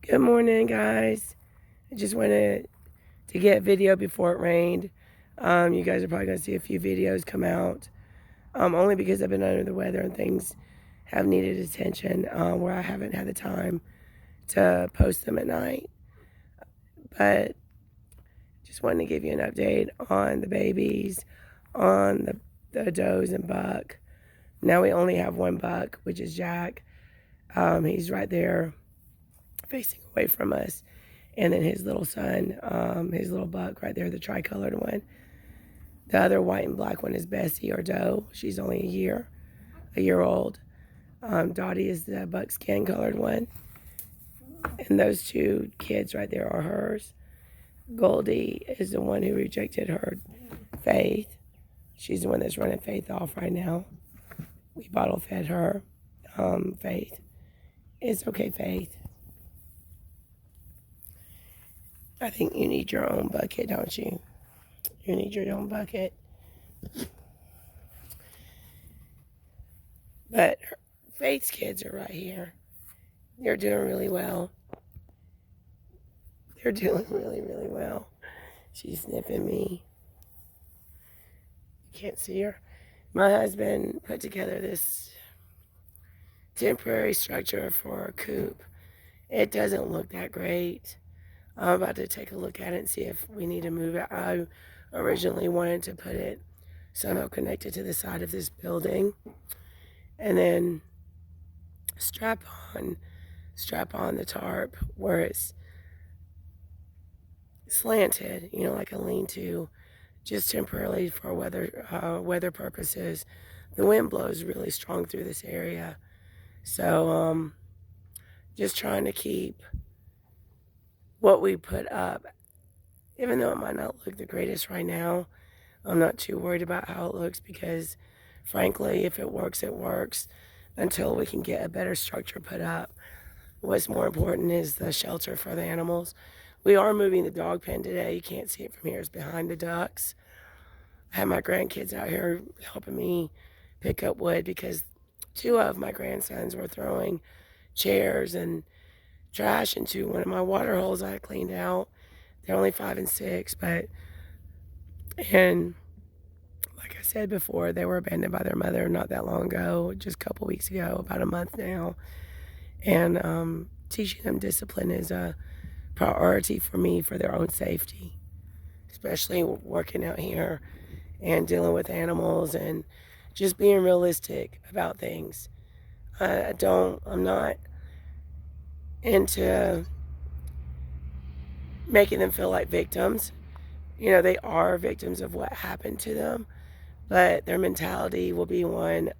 Good morning, guys. I just wanted to get video before it rained. You guys are probably going to see a few videos come out, only because I've been under the weather and things have needed attention where I haven't had the time to post them at night. But just wanted to give you an update on the babies, on the does and buck. Now we only have one buck, which is Jack. He's right there facing away from us. And then his little son, his little buck right there, the tricolored one. The other white and black one is Bessie or Doe. She's only a year old. Dottie is the buckskin colored one. And those two kids right there are hers. Goldie is the one who rejected her Faith. She's the one that's running Faith off right now. We bottle fed her Faith. It's okay, Faith. I think you need your own bucket, don't you? You need your own bucket. But Faith's kids are right here. They're doing really well. They're doing really, really well. She's sniffing me. You can't see her. My husband put together this temporary structure for a coop. It doesn't look that great. I'm about to take a look at it and see if we need to move it. I originally wanted to put it somehow connected to the side of this building and then strap on the tarp where it's slanted, like a lean-to, just temporarily for weather purposes. The wind blows really strong through this area, so just trying to keep what we put up, even though it might not look the greatest right now. I'm not too worried about how it looks because, frankly, if it works, it works until we can get a better structure put up. What's more important is the shelter for the animals. We are moving the dog pen today. You can't see it from here. It's behind the ducks. I have my grandkids out here helping me pick up wood because two of my grandsons were throwing chairs and trash into one of my water holes I cleaned out. They're only 5 and 6, and like I said before, they were abandoned by their mother not that long ago, just a couple weeks ago, about a month now. And teaching them discipline is a priority for me for their own safety, especially working out here and dealing with animals and just being realistic about things. I'm not into making them feel like victims. They are victims of what happened to them, but their mentality will be one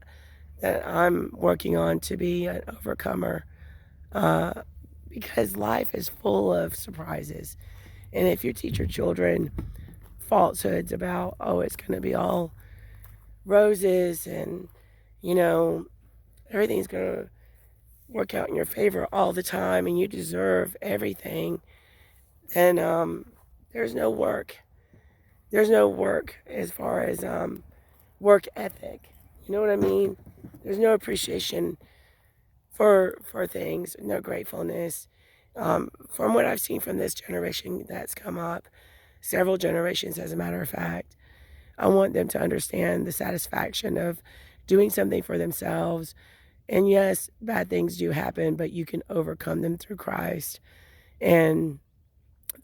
that I'm working on to be an overcomer, because life is full of surprises. And if you teach your children falsehoods about, it's going to be all roses and, everything's going to work out in your favor all the time and you deserve everything, then there's no work. There's no work as far as work ethic. You know what I mean? There's no appreciation for things, no gratefulness. From what I've seen from this generation that's come up, several generations as a matter of fact, I want them to understand the satisfaction of doing something for themselves. And yes, bad things do happen, but you can overcome them through Christ. And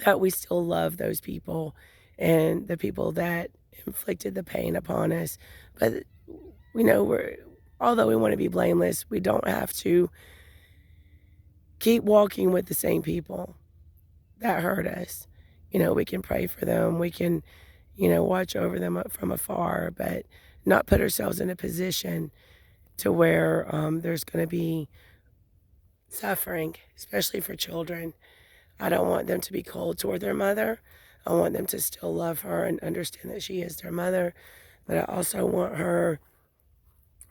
that we still love those people and the people that inflicted the pain upon us. But although we want to be blameless, we don't have to keep walking with the same people that hurt us. We can pray for them. We can, watch over them from afar, but not put ourselves in a position to where there's going to be suffering, especially for children. I don't want them to be cold toward their mother. I want them to still love her and understand that she is their mother. But I also want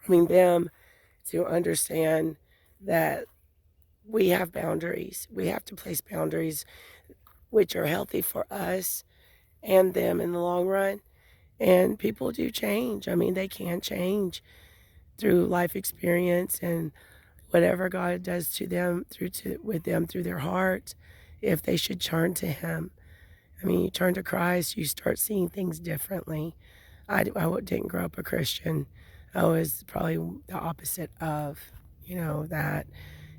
them to understand that we have boundaries. We have to place boundaries which are healthy for us and them in the long run. And people do change. They can change through life experience and whatever God does to them with them through their heart, if they should turn to Him. I mean, you turn to Christ, you start seeing things differently. Didn't grow up a Christian. I was probably the opposite of, that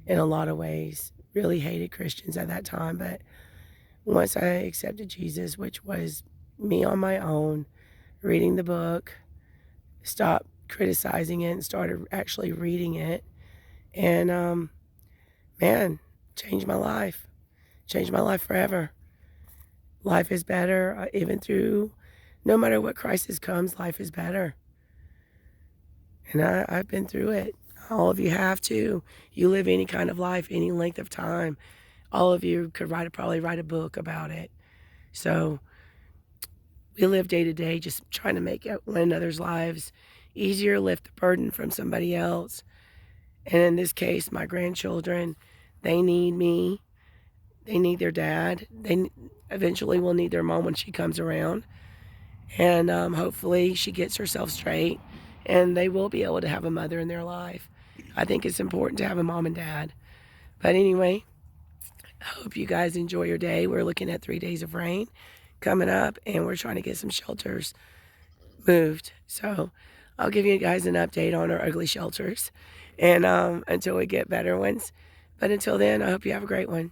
in a lot of ways. Really hated Christians at that time. But once I accepted Jesus, which was me on my own, reading the book, stopped criticizing it and started actually reading it. And man, changed my life. Changed my life forever. Life is better, even through, no matter what crisis comes, life is better. And I've been through it. All of you have too. You live any kind of life, any length of time. All of you could probably write a book about it. So we live day to day, just trying to make one another's lives easier, lift the burden from somebody else. And in this case, my grandchildren, they need me. They need their dad. They eventually will need their mom when she comes around. And hopefully she gets herself straight and they will be able to have a mother in their life. I think it's important to have a mom and dad. But anyway, I hope you guys enjoy your day. We're looking at 3 days of rain coming up, and we're trying to get some shelters moved. So I'll give you guys an update on our ugly shelters and until we get better ones. But until then, I hope you have a great one.